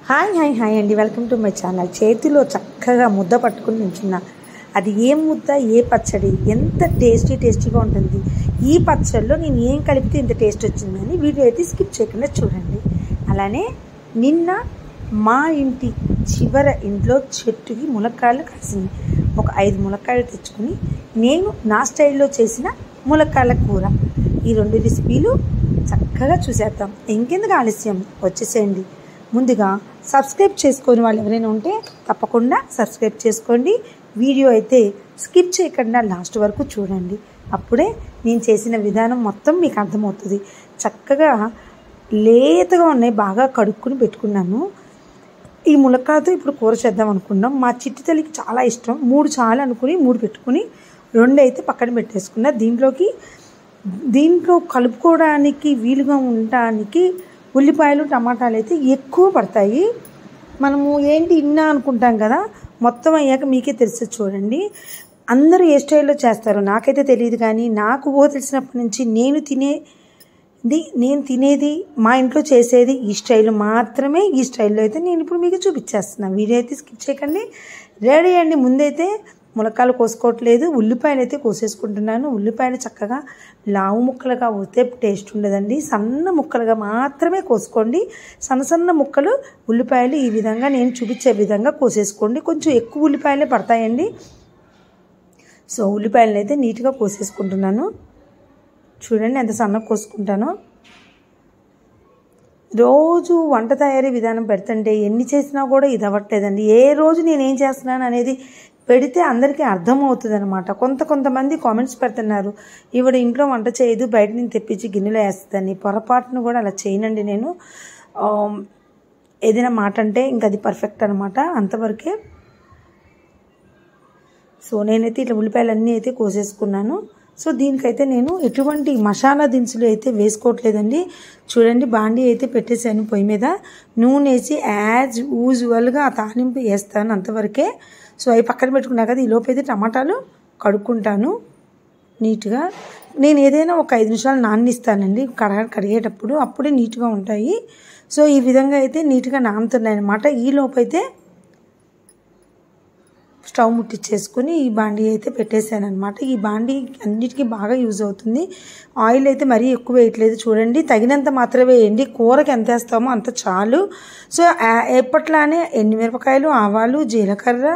Hi hi hi అండి, welcome to my channel. చేతిలో చక్కగా ముద్ద పట్టుకుని నించున్నా. అది ఏం ముద్ద, ఏ పచ్చడి, ఎంత టేస్టీగా ఉంటుంది. ఈ పచ్చడిలో నేను ఏం కలిపితే ఇంత టేస్ట్ వచ్చిందని వీడియో అయితే స్కిప్ చేయకుండా చూడండి. అలానే నిన్న మా ఇంటి చివర ఇంట్లో చెట్టుకి ములక్కాయలు కాసింది. ఒక 5 ములక్కాయలు తెచ్చుకుని నేను నా స్టైల్లో చేసిన ములక్కాయల కూర, ఈ 2 రెసిపీలు చక్కగా చూసేద్దాం. ఇంకెందుకు ఆలస్యం, వచ్చేసేయండి. ముందుగా సబ్స్క్రైబ్ చేసుకొని వాళ్ళు ఎవరైనా ఉంటే తప్పకుండా సబ్స్క్రైబ్ చేసుకోండి. వీడియో అయితే స్కిప్ చేయకుండా లాస్ట్ వరకు చూడండి. అప్పుడే నేను చేసిన విధానం మొత్తం మీకు అర్థమవుతుంది. చక్కగా లేతగా ఉన్నాయి, బాగా కడుక్కుని పెట్టుకున్నాను. ఈ ములక్కాయతో ఇప్పుడు కూర చేద్దాం అనుకున్నాం. మా చిట్టి తల్లికి చాలా ఇష్టం. 3 చాలు అనుకుని 3 పెట్టుకుని 2 అయితే పక్కన పెట్టేసుకున్నా. దీంట్లో కలుపుకోవడానికి వీలుగా ఉండడానికి ఉల్లిపాయలు టమాటాలు అయితే ఎక్కువ పడతాయి. మనము ఏంటి ఇన్నా అనుకుంటాం కదా, మొత్తం అయ్యాక మీకే తెలిసి చూడండి. అందరూ ఏ స్టైల్లో చేస్తారో నాకైతే తెలియదు, కానీ నాకు తెలిసినప్పటి నుంచి నేను తినేది మా ఇంట్లో చేసేది ఈ స్టైల్ మాత్రమే. ఈ స్టైల్లో అయితే నేను ఇప్పుడు మీకు చూపించేస్తున్నాను. వీడియో అయితే స్కిప్ చేయకండి. రెడీ అండి. ముందైతే ములక్కాయలు కోసుకోవట్లేదు, ఉల్లిపాయలు అయితే కోసేసుకుంటున్నాను. ఉల్లిపాయలు చక్కగా లావు ముక్కలుగా పోతే టేస్ట్ ఉండదండి, సన్న ముక్కలుగా మాత్రమే కోసుకోండి. సన్న ముక్కలు ఉల్లిపాయలు ఈ విధంగా నేను చూపించే విధంగా కోసేసుకోండి. కొంచెం ఎక్కువ ఉల్లిపాయలే పడతాయండి. సో ఉల్లిపాయలను అయితే నీట్గా కోసేసుకుంటున్నాను. చూడండి ఎంత సన్నగా కోసుకుంటానో. రోజు వంట తయారీ విధానం పెడుతుంటే ఎన్ని చేసినా కూడా ఇది అవ్వట్లేదండి. ఏ రోజు నేనేం చేస్తున్నాను అనేది పెడితే అందరికీ అర్థమవుతుంది అనమాట. కొంతమంది కామెంట్స్ పెడుతున్నారు, ఈవిడ ఇంట్లో వంట చేయదు, బయట నుంచి తెప్పించి గిన్నెలో వేస్తుందని. పొరపాటును కూడా అలా చేయనండి. నేను ఏదైనా మాట అంటే ఇంక అది పర్ఫెక్ట్ అనమాట, అంతవరకే. సో నేనైతే ఇట్లా ఉల్లిపాయలన్నీ అయితే కోసేసుకున్నాను. సో దీనికైతే నేను ఎటువంటి మసాలా దినుసులు అయితే వేసుకోవట్లేదండి. చూడండి, బాండీ అయితే పెట్టేశాను పొయ్యి మీద. నూనె వేసి యాజ్ యూజువల్గా ఆ తాలింపు వేస్తాను, అంతవరకే. సో అవి పక్కన పెట్టుకున్నా కదా, ఈ లోపు అయితే టమాటాలు కడుక్కుంటాను నీట్గా. నేను ఏదైనా ఒక 5 నిమిషాలు నాననిస్తానండి కడిగేటప్పుడు, అప్పుడే నీట్గా ఉంటాయి. సో ఈ విధంగా అయితే నీట్గా నానుతున్నాయి అనమాట. ఈ లోపు అయితే స్టవ్ ముట్టించేసుకొని ఈ బాండీ అయితే పెట్టేశాను అనమాట. ఈ బాండీ అన్నిటికీ బాగా యూజ్ అవుతుంది. ఆయిల్ అయితే మరీ ఎక్కువ వేయట్లేదు. చూడండి, తగినంత మాత్రమే వేయండి. కూరకి ఎంత వేస్తామో అంత చాలు. సో ఎప్పట్లానే ఎండుమిరపకాయలు, ఆవాలు, జీలకర్ర,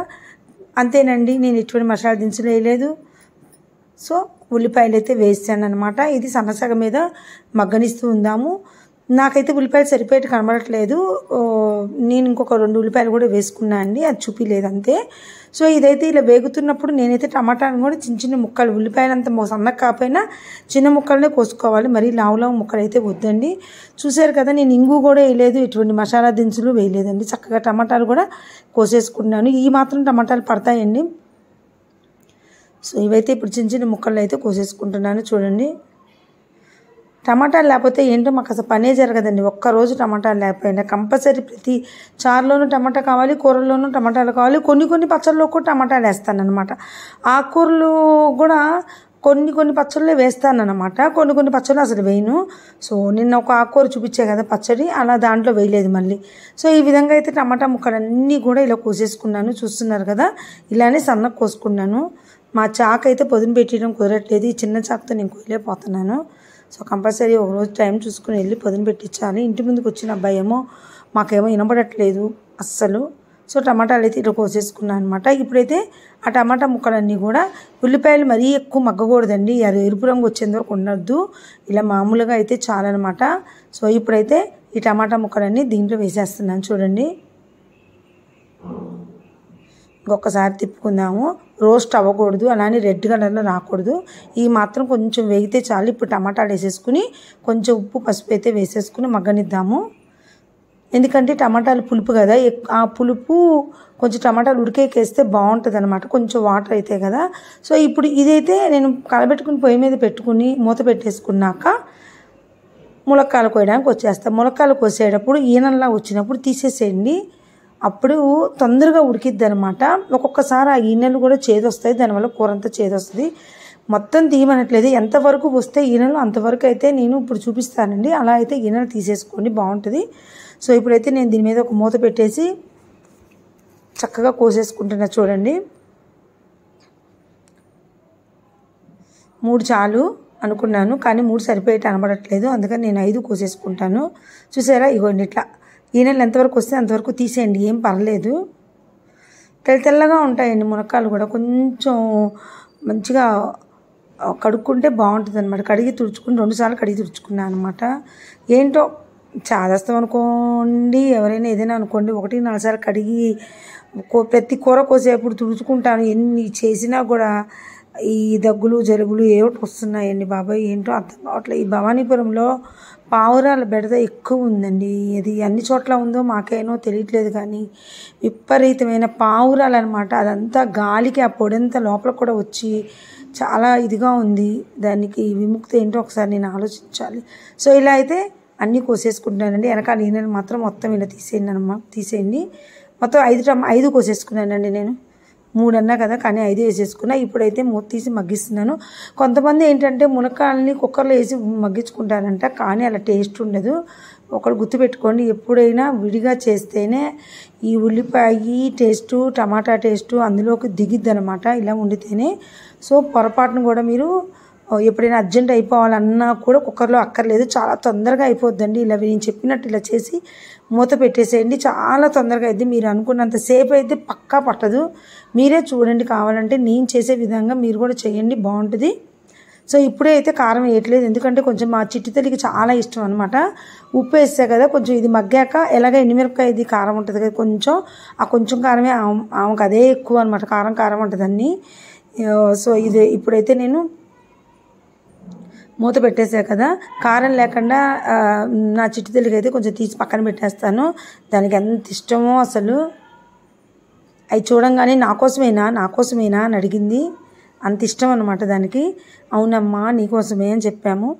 అంతేనండి. నేను ఎటువంటి మసాలా దినుసులు వేయలేదు. సో ఉల్లిపాయలు అయితే వేసాను అనమాట. ఇది సన్నసగ మీద మగ్గనిస్తూ ఉందాము. నాకైతే ఉల్లిపాయలు సరిపోయేట్టు కనబడట్లేదు. నేను ఇంకొక 2 ఉల్లిపాయలు కూడా వేసుకున్నా అండి, అది చూపిలేదు అంతే. సో ఇదైతే ఇలా వేగుతున్నప్పుడు నేనైతే టమాటాను కూడా చిన్న ముక్కలు, ఉల్లిపాయలు అంత సన్నగా కాకపోయినా చిన్న ముక్కలనే కోసుకోవాలి, మరి లావు ముక్కలు అయితే వద్దండి. చూసారు కదా, నేను ఇంగు కూడా వేయలేదు, ఎటువంటి మసాలా దినుసులు వేయలేదండి. చక్కగా టమాటాలు కూడా కోసేసుకున్నాను. ఈ మాత్రం టమాటాలు పడతాయండి. సో ఇవైతే ఇప్పుడు చిన్న ముక్కలు అయితే కోసేసుకుంటున్నాను. చూడండి, టమాటాలు లేకపోతే ఏంటో మాకు అసలు పనే జరగదండి. ఒక్కరోజు టమాటాలు లేకపోయినా కంపల్సరీ ప్రతి చారులోనూ టమాటా కావాలి, కూరల్లోనూ టమాటాలు కావాలి. కొన్ని పచ్చళ్ళలో కూడా టమాటాలు వేస్తాను అనమాట. ఆకుకూరలు కూడా కొన్ని పచ్చళ్ళలో వేస్తాను అనమాట, కొన్ని పచ్చళ్ళు అసలు వేయను. సో నిన్న ఒక ఆకుకూర చూపించే కదా పచ్చడి, అలా దాంట్లో వేయలేదు మళ్ళీ. సో ఈ విధంగా అయితే టమాటా ముక్కలన్నీ కూడా ఇలా కోసేసుకున్నాను. చూస్తున్నారు కదా, ఇలానే సన్నగా కోసుకున్నాను. మా చాకు అయితే పొదును పెట్టడం కుదరట్లేదు, ఈ చిన్న చాకుతో నేను కోయలేకపోతున్నాను. సో కంపల్సరీ ఒకరోజు టైం చూసుకుని వెళ్ళి పొదును పెట్టించాలి. ఇంటి ముందుకు వచ్చిన అబ్బాయేమో మాకేమో వినపడట్లేదు అస్సలు. సో టమాటాలు అయితే ఇట్లా కోసేసుకున్నాను అనమాట. ఇప్పుడైతే ఆ టమాటా ముక్కలన్నీ కూడా, ఉల్లిపాయలు మరీ ఎక్కువ మగ్గకూడదండి, అది ఎరుపు రంగు వచ్చేంత వరకు ఉండద్దు, ఇలా మామూలుగా అయితే చాలన్నమాట. సో ఇప్పుడైతే ఈ టమాటా ముక్కలన్నీ దీంట్లో వేసేస్తున్నాను. చూడండి, ఇంకొకసారి తిప్పుకుందాము. రోస్ట్ అవ్వకూడదు, అలానే రెడ్ కలర్లో రాకూడదు. ఈ మాత్రం కొంచెం వేగితే చాలు. ఇప్పుడు టమాటాలు వేసేసుకుని కొంచెం ఉప్పు, పసుపు అయితే వేసేసుకుని మగ్గనిద్దాము. ఎందుకంటే టమాటాలు పులుపు కదా, ఆ పులుపు కొంచెం టమాటాలు ఉడికేకేస్తే బాగుంటుంది అనమాట, కొంచెం వాటర్ అయితే కదా. సో ఇప్పుడు ఇదైతే నేను కలబెట్టుకుని పొయ్యి మీద పెట్టుకుని మూత పెట్టేసుకున్నాక ములక్కాయలు కోయడానికి వచ్చేస్తాను. ములక్కాయలు కోసేటప్పుడు ఈనల్లా వచ్చినప్పుడు తీసేసేయండి, అప్పుడు తొందరగా ఉడికిద్ది అనమాట. ఒక్కొక్కసారి ఆ ఈనెలు కూడా చేదొస్తాయి, దానివల్ల కూర అంతా చేదొస్తుంది. మొత్తం తీయమనట్లేదు, ఎంతవరకు వస్తే ఈనెలు అంతవరకు అయితే నేను ఇప్పుడు చూపిస్తానండి. అలా అయితే ఈనెలు తీసేసుకోండి, బాగుంటుంది. సో ఇప్పుడైతే నేను దీని మీద ఒక మూత పెట్టేసి చక్కగా కోసేసుకుంటున్నా. చూడండి 3 చాలు అనుకున్నాను, కానీ 3 సరిపోయేట అనబడట్లేదు, అందుకని నేను 5 కోసేసుకుంటాను. చూసారా, ఇగోండి ఇట్లా ఈ నెల ఎంతవరకు వస్తే అంతవరకు తీసేయండి, ఏం పర్లేదు. తెల్లగా ఉంటాయండి మునక్కాయలు కూడా. కొంచెం మంచిగా కడుక్కుంటే బాగుంటుంది అనమాట. కడిగి తుడుచుకుని 2 సార్లు కడిగి తుడుచుకున్నాను అనమాట. ఏంటో చాదస్తాం అనుకోండి, ఎవరైనా ఏదైనా అనుకోండి, 1-4 సార్లు కడిగి ప్రతి కూర కోసేప్పుడు తుడుచుకుంటాను. ఎన్ని చేసినా కూడా ఈ దగ్గులు జలుబులు ఏమిటి వస్తున్నాయండి బాబాయ్, ఏంటో అర్థం కావట్లేదు. ఈ భవానీపురంలో పావురాల బెడద ఎక్కువ ఉందండి. ఇది అన్ని చోట్ల ఉందో మాకేనో తెలియట్లేదు, కానీ విపరీతమైన పావురాలు అనమాట. అదంతా గాలికి ఆ పొడంతా లోపల కూడా వచ్చి చాలా ఇదిగా ఉంది. దానికి విముక్తి ఏంటో ఒకసారి నేను ఆలోచించాలి. సో ఇలా అయితే అన్నీ కోసేసుకుంటున్నానండి. వెనకాల ఈనెలు మాత్రం మొత్తం ఇలా తీసేయండి. మొత్తం 5 కోసేసుకున్నానండి. నేను 3 అన్నా కదా, కానీ 5 వేసేసుకున్నా. ఇప్పుడైతే మూత తీసి మగ్గిస్తున్నాను. కొంతమంది ఏంటంటే మునక్కాయలని కుక్కర్లో వేసి మగ్గించుకుంటారంట, కానీ అలా టేస్ట్ ఉండదు. ఒకరు గుర్తుపెట్టుకోండి, ఎప్పుడైనా విడిగా చేస్తేనే ఈ ఉల్లిపాయ టేస్టు, టమాటా టేస్టు అందులోకి దిగిద్ది అనమాట, ఇలా వండితేనే. సో పొరపాటును కూడా మీరు ఎప్పుడైనా అర్జెంట్ అయిపోవాలన్నా కూడా కుక్కర్లో అక్కర్లేదు, చాలా తొందరగా అయిపోద్దండి. ఇలా నేను చెప్పినట్టు ఇలా చేసి మూత పెట్టేసేయండి, చాలా తొందరగా అయింది. మీరు అనుకున్నంత సేపు అయితే పక్కా పట్టదు. మీరే చూడండి, కావాలంటే నేను చేసే విధంగా మీరు కూడా చేయండి, బాగుంటుంది. సో ఇప్పుడే అయితే కారం వేయట్లేదు, ఎందుకంటే కొంచెం మా చిట్టి తల్లికి చాలా ఇష్టం అనమాట. ఉప్పు వేస్తే కదా కొంచెం ఇది మగ్గాక, ఎలాగ ఎండుమిరపకాయ ఇది కారం ఉంటుంది కదా కొంచెం, ఆ కొంచెం కారమే ఆమెకు అదే ఎక్కువ అనమాట, కారం ఉంటుంది అన్నీ. సో ఇది ఇప్పుడైతే నేను మూత పెట్టేసా కదా, కారం లేకుండా నా చిట్టి తల్లికి అయితే కొంచెం తీసి పక్కన పెట్టేస్తాను. దానికి ఎంత ఇష్టమో అసలు. అవి చూడంగానే నా కోసమేనా అని అడిగింది. అంత ఇష్టం అన్నమాట దానికి. అవునమ్మా నీకోసమే అని చెప్పాము.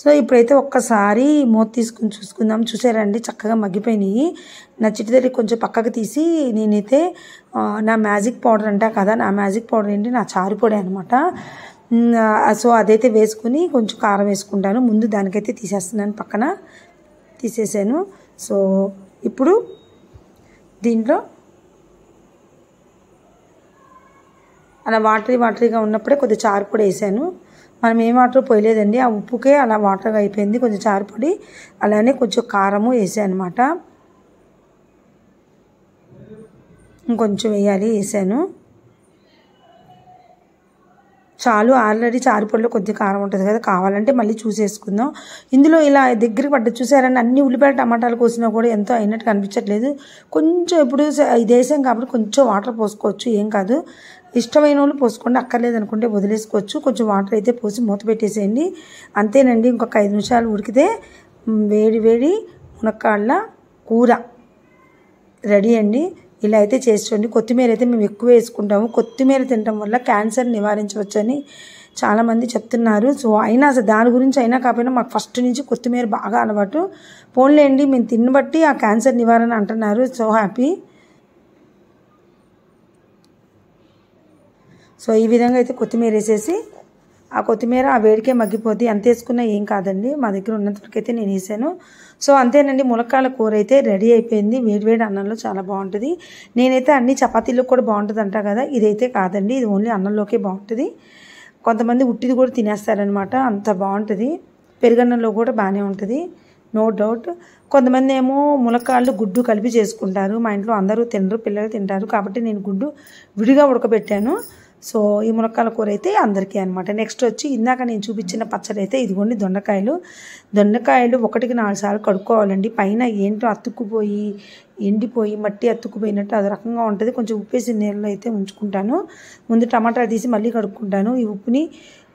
సో ఇప్పుడైతే ఒక్కసారి మూత తీసుకుని చూసుకుందాం. చూసారండి, చక్కగా మగ్గిపోయినాయి. నా చిట్టి తల్లి కొంచెం పక్కకు తీసి నేనైతే నా మ్యాజిక్ పౌడర్ అంటా కదా, నా మ్యాజిక్ పౌడర్ ఏంటి, నా చారు పొడి అనమాట. సో అదైతే వేసుకుని కొంచెం కారం వేసుకుంటాను. ముందు దానికైతే తీసేస్తున్నాను, పక్కన తీసేసాను. సో ఇప్పుడు దీంట్లో అలా వాటరీగా ఉన్నప్పుడే కొద్దిగా చారు పొడి వేసాను. మనం ఏం వాటర్ పోయలేదండి, ఆ ఉప్పుకే అలా వాటర్గా అయిపోయింది. కొంచెం చారు పొడి అలానే కొంచెం కారము వేసాను అనమాట. ఇంకొంచెం వేసాను చాలు. ఆల్రెడీ చారుపొడిలో కొద్దిగా కారం ఉంటుంది కదా, కావాలంటే మళ్ళీ చూసేసుకుందాం. ఇందులో ఇలా దగ్గరికి పడ్డ చూసారని అన్ని ఉల్లిపాయ టమాటాలు కోసినా కూడా ఎంతో అయినట్టు కనిపించట్లేదు. కొంచెం ఇప్పుడు ఇది వేసాం కాబట్టి కొంచెం వాటర్ పోసుకోవచ్చు, ఏం కాదు. ఇష్టమైన వాళ్ళు పోసుకోండి, అక్కర్లేదు అనుకుంటే వదిలేసుకోవచ్చు. కొంచెం వాటర్ అయితే పోసి మూత పెట్టేసేయండి, అంతేనండి. ఇంకొక 5 నిమిషాలు ఉడికితే వేడి మునక్కాళ్ళ కూర రెడీ అండి. ఇలా అయితే చేసుకోండి. కొత్తిమీర అయితే మేము ఎక్కువ వేసుకుంటాము. కొత్తిమీర తినడం వల్ల క్యాన్సర్ నివారించవచ్చని చాలామంది చెప్తున్నారు. సో అయినా అసలు దాని గురించి అయినా కాకపోయినా మాకు ఫస్ట్ నుంచి కొత్తిమీర బాగా అలవాటు. పోన్లేండి, మేము తినబట్టి ఆ క్యాన్సర్ నివారణ అంటున్నారు. So happy. సో ఈ విధంగా అయితే కొత్తిమీర వేసేసి, ఆ కొత్తిమీర ఆ వేడికే మగ్గిపోద్ది. ఎంత వేసుకున్నా ఏం కాదండి, మా దగ్గర ఉన్నంతవరకు అయితే నేను వేసాను. సో అంతేనండి, ములక్కాయల కూర అయితే రెడీ అయిపోయింది. వేడివేడి అన్నంలో చాలా బాగుంటుంది. నేనైతే అన్ని చపాతీల్లో కూడా బాగుంటుంది అంటా కదా, ఇదైతే కాదండి, ఇది ఓన్లీ అన్నంలోకే బాగుంటుంది. కొంతమంది ఉట్టిది కూడా తినేస్తారనమాట, అంత బాగుంటుంది. పెరుగన్నంలో కూడా బాగానే ఉంటుంది, నో డౌట్. కొంతమంది ఏమో ములక్కాళ్ళు గుడ్డు కలిపి చేసుకుంటారు. మా ఇంట్లో అందరూ తినరు, పిల్లలు తింటారు కాబట్టి నేను గుడ్డు విడిగా ఉడకబెట్టాను. సో ఈ మునక్కాయల కూర అయితే అందరికీ అనమాట. నెక్స్ట్ వచ్చి ఇందాక నేను చూపించిన పచ్చడి అయితే ఇదిగోండి దొండకాయలు 1-4 సార్లు కడుక్కోవాలండి. పైన ఏంటో అతుక్కుపోయి ఎండిపోయి మట్టి అతుక్కుపోయినట్టు అది రకంగా ఉంటుంది. కొంచెం ఉప్పేసి నీళ్ళలో అయితే ఉంచుకుంటాను. ముందు టమాటాలు తీసి మళ్ళీ కడుక్కుంటాను. ఈ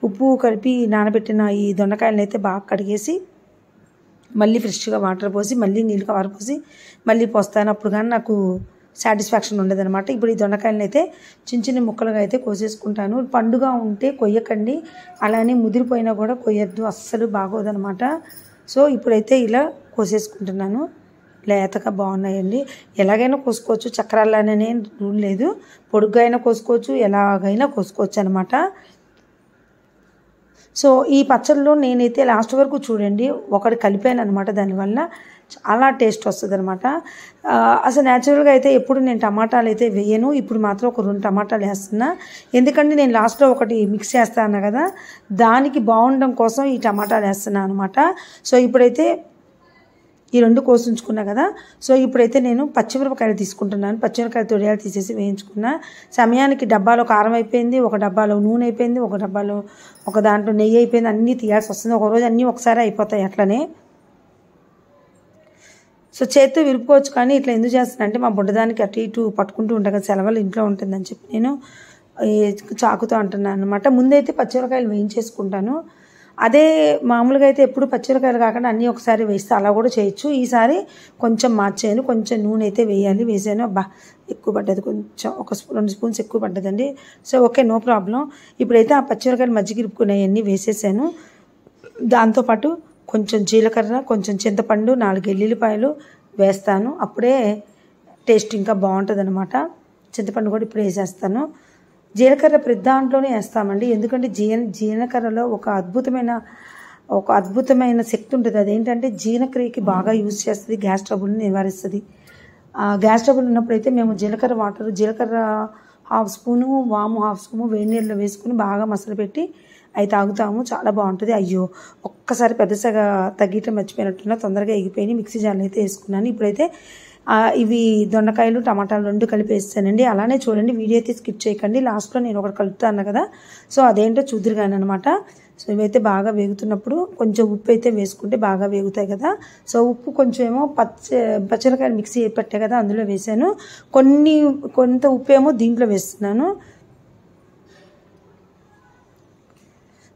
ఉప్పు కలిపి నానబెట్టిన ఈ దొండకాయలను అయితే బాగా కడిగేసి మళ్ళీ ఫ్రెష్గా వాటర్ పోసి మళ్ళీ నీళ్ళు కవర్ పోసి మళ్ళీ పోస్తాను. అప్పుడు కానీ నాకు సాటిస్ఫాక్షన్ ఉండదనమాట. ఇప్పుడు ఈ దొండకాయలను అయితే చిన్న ముక్కలుగా అయితే కోసేసుకుంటాను. పండుగ ఉంటే కొయ్యకండి, అలానే ముదిరిపోయినా కూడా కొయ్యొద్దు, అస్సలు బాగోదనమాట. సో ఇప్పుడైతే ఇలా కోసేసుకుంటున్నాను. లేతగా బాగున్నాయండి. ఎలాగైనా కోసుకోవచ్చు, చక్రాలనే రూల్ లేదు. పొడుగ్గా అయినా కోసుకోవచ్చు, ఎలాగైనా కోసుకోవచ్చు అనమాట. సో ఈ పచ్చడిలో నేనైతే లాస్ట్ వరకు చూడండి ఒకటి కలిపాను అనమాట. దానివల్ల చాలా టేస్ట్ వస్తుంది అనమాట. అసలు న్యాచురల్గా అయితే ఎప్పుడు నేను టమాటాలు అయితే వేయను. ఇప్పుడు మాత్రం ఒక 2 టమాటాలు వేస్తున్నా. ఎందుకంటే నేను లాస్ట్లో ఒకటి మిక్స్ చేస్తాను కదా, దానికి బాగుండడం కోసం ఈ టమాటాలు వేస్తున్నాను అనమాట. సో ఇప్పుడైతే ఈ 2 కోసి ఉంచుకున్నా కదా. సో ఇప్పుడైతే నేను పచ్చిమిరపకాయలు తీసుకుంటున్నాను. పచ్చిమిరపకాయలు తొడియాలు తీసేసి వేయించుకున్నా. సమయానికి డబ్బాలో కారం అయిపోయింది, ఒక డబ్బాలో నూనె అయిపోయింది, ఒక దాంట్లో నెయ్యి అయిపోయింది. అన్నీ తీయాల్సి వస్తుంది. ఒకరోజు అన్నీ ఒకసారి అయిపోతాయి అట్లనే. సో చేతితో విరుపుకోవచ్చు, కానీ ఇట్లా ఎందుకు చేస్తున్నా అంటే మా బుడ్డదానికి అటు ఇటు పట్టుకుంటూ ఉంటాను కదా, సెలవులు ఇంట్లో ఉంటుందని చెప్పి నేను చాకుతో అంటున్నాను అనమాట. ముందైతే పచ్చిమిరపకాయలు వేయించేసుకుంటాను. అదే మామూలుగా అయితే ఎప్పుడు పచ్చిమిరపకాయలు కాకుండా అన్నీ ఒకసారి వేస్తే అలా కూడా చేయొచ్చు. ఈసారి కొంచెం మార్చాను, కొంచెం నూనె అయితే వేసాను. ఎక్కువ పడ్డది, కొంచెం 2 స్పూన్స్ ఎక్కువ పడ్డదండి. So okay, no problem. ఇప్పుడైతే ఆ పచ్చిమిరపకాయలు మజ్జిగిరుపుకునేవన్నీ వేసేసాను. దాంతోపాటు కొంచెం జీలకర్ర, కొంచెం చింతపండు, 4 ఎల్లుల్లిపాయలు వేస్తాను. అప్పుడే టేస్ట్ ఇంకా బాగుంటుంది అనమాట. చింతపండు కూడా ఇప్పుడు వేసేస్తాను. జీలకర్ర ప్రతి దాంట్లోనే వేస్తామండి. ఎందుకంటే జీలకర్రలో ఒక అద్భుతమైన శక్తి ఉంటుంది. అదేంటంటే జీర్ణక్రియకి బాగా యూజ్ చేస్తుంది, గ్యాస్ ట్రబుల్ని నివారిస్తుంది. గ్యాస్ ట్రబుల్ ఉన్నప్పుడైతే మేము జీలకర్ర 1/2 స్పూను, వాము 1/2 స్పూను వేడి నీళ్ళలో వేసుకుని బాగా మసలు పెట్టి అవి తాగుతాము. చాలా బాగుంటుంది. అయ్యో ఒక్కసారి పెద్దసగా తగ్గటం మర్చిపోయినట్టున్నా, తొందరగా ఎగిపోయి మిక్సీ జార్లో అయితే వేసుకున్నాను. ఇప్పుడైతే ఇవి దొండకాయలు టమాటాలు 2 కలిపి వేస్తానండి. అలానే చూడండి, వీడియో అయితే స్కిప్ చేయకండి. లాస్ట్లో నేను ఒకటి కలుపుతాను కదా, సో అదేంటో చూదురుగాను అనమాట. సో ఇవైతే బాగా వేగుతున్నప్పుడు కొంచెం ఉప్పు అయితే వేసుకుంటే బాగా వేగుతాయి కదా. సో ఉప్పు కొంచెం ఏమో పచ్చిమిరపకాయలు మిక్సీ పెట్టే కదా, అందులో వేసాను. కొంత ఉప్పు ఏమో దీంట్లో వేస్తున్నాను.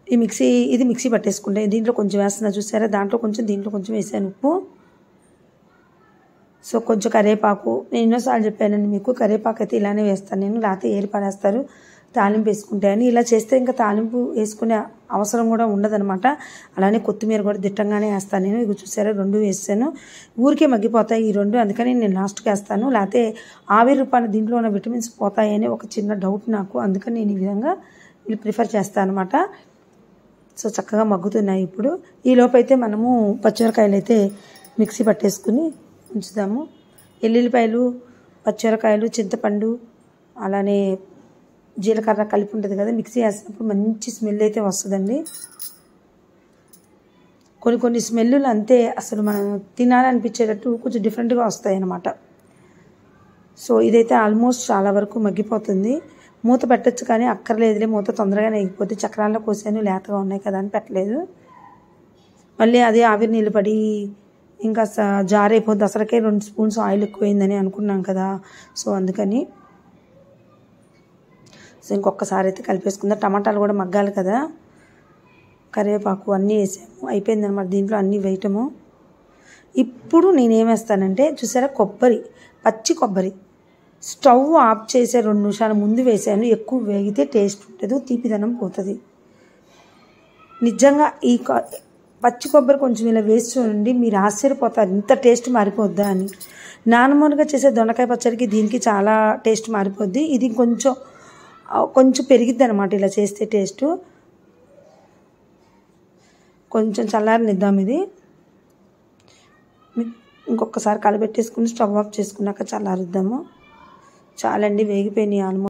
ఇది మిక్సీ పట్టేసుకుంటే దీంట్లో కొంచెం వేస్తున్నా చూసారా, దాంట్లో కొంచెం దీంట్లో కొంచెం వేసాను ఉప్పు. సో కొంచెం కరివేపాకు, నేను ఎన్నోసార్లు చెప్పానండి మీకు, కరివేపాకు అయితే ఇలానే వేస్తాను నేను, లేకపోతే ఏరి పడేస్తారు తాలింపు వేసుకుంటే అని. ఇలా చేస్తే ఇంకా తాలింపు వేసుకునే అవసరం కూడా ఉండదనమాట. అలానే కొత్తిమీర కూడా దిట్టంగానే వేస్తాను నేను. ఇవి చూసారా 2 వేస్తాను, ఊరికే మగ్గిపోతాయి ఈ 2, అందుకని నేను లాస్ట్కి వేస్తాను. లేకపోతే ఆవిరి రూపాయలు దీంట్లో ఉన్న విటమిన్స్ పోతాయని ఒక చిన్న డౌట్ నాకు, అందుకని నేను ఈ విధంగా ప్రిఫర్ చేస్తాను అనమాట. సో చక్కగా మగ్గుతున్నాయి. ఇప్పుడు ఈ లోపైతే మనము పచ్చిమిరకాయలు అయితే మిక్సీ పట్టేసుకుని ఉంచుదాము. ఎల్లుల్లిపాయలు, పచ్చిమిరకాయలు, చింతపండు, అలానే జీలకర్ర కలిపి ఉంటుంది కదా, మిక్సీ వేసినప్పుడు మంచి స్మెల్ అయితే వస్తుందండి. కొన్ని స్మెల్లు అంతే, అసలు మనం తినాలనిపించేటట్టు కొంచెం డిఫరెంట్గా వస్తాయి అన్నమాట. సో ఇదైతే ఆల్మోస్ట్ చాలా వరకు మగ్గిపోతుంది. మూత పెట్టచ్చు కానీ అక్కర్లేదులే, మూత తొందరగానే ఎగిపోతే. చక్రాల్లో కోసాను, లేతగా ఉన్నాయి కదా అని పెట్టలేదు. మళ్ళీ అదే ఆవిరి నీళ్ళు పడి ఇంకా జారైపోద్ది. అసలుకే 2 స్పూన్స్ ఆయిల్ ఎక్కువైందని అనుకున్నాం కదా, సో అందుకని. సో ఇంకొకసారి అయితే కలిపేసుకుందాం. టమాటాలు కూడా మగ్గాలి కదా, కరివేపాకు అన్నీ వేసాము, అయిపోయిందనమాట దీంట్లో అన్నీ వేయటము. ఇప్పుడు నేనేమేస్తానంటే చూసారా, పచ్చి కొబ్బరి స్టవ్ ఆఫ్ చేసే 2 నిమిషాల ముందు వేసాను. ఎక్కువ వేగితే టేస్ట్ ఉంటుంది, తీపిదనం పోతుంది. నిజంగా ఈ పచ్చి కొబ్బరి కొంచెం ఇలా వేసి చూడండి, మీరు ఆశ్చర్యపోతారు ఇంత టేస్ట్ మారిపోద్దా అని. నార్మల్గా చేసే దొండకాయ పచ్చడికి దీనికి చాలా టేస్ట్ మారిపోద్ది. ఇది కొంచెం పెరిగిద్ది అనమాట ఇలా చేస్తే టేస్ట్. కొంచెం చల్లారనిద్దాం ఇది. ఇంకొకసారి కలబెట్టేసుకుని స్టవ్ ఆఫ్ చేసుకున్నాక చల్లారుద్దాము. చాలండి, వేగిపోయినాయి ఆల్మోస్ట్.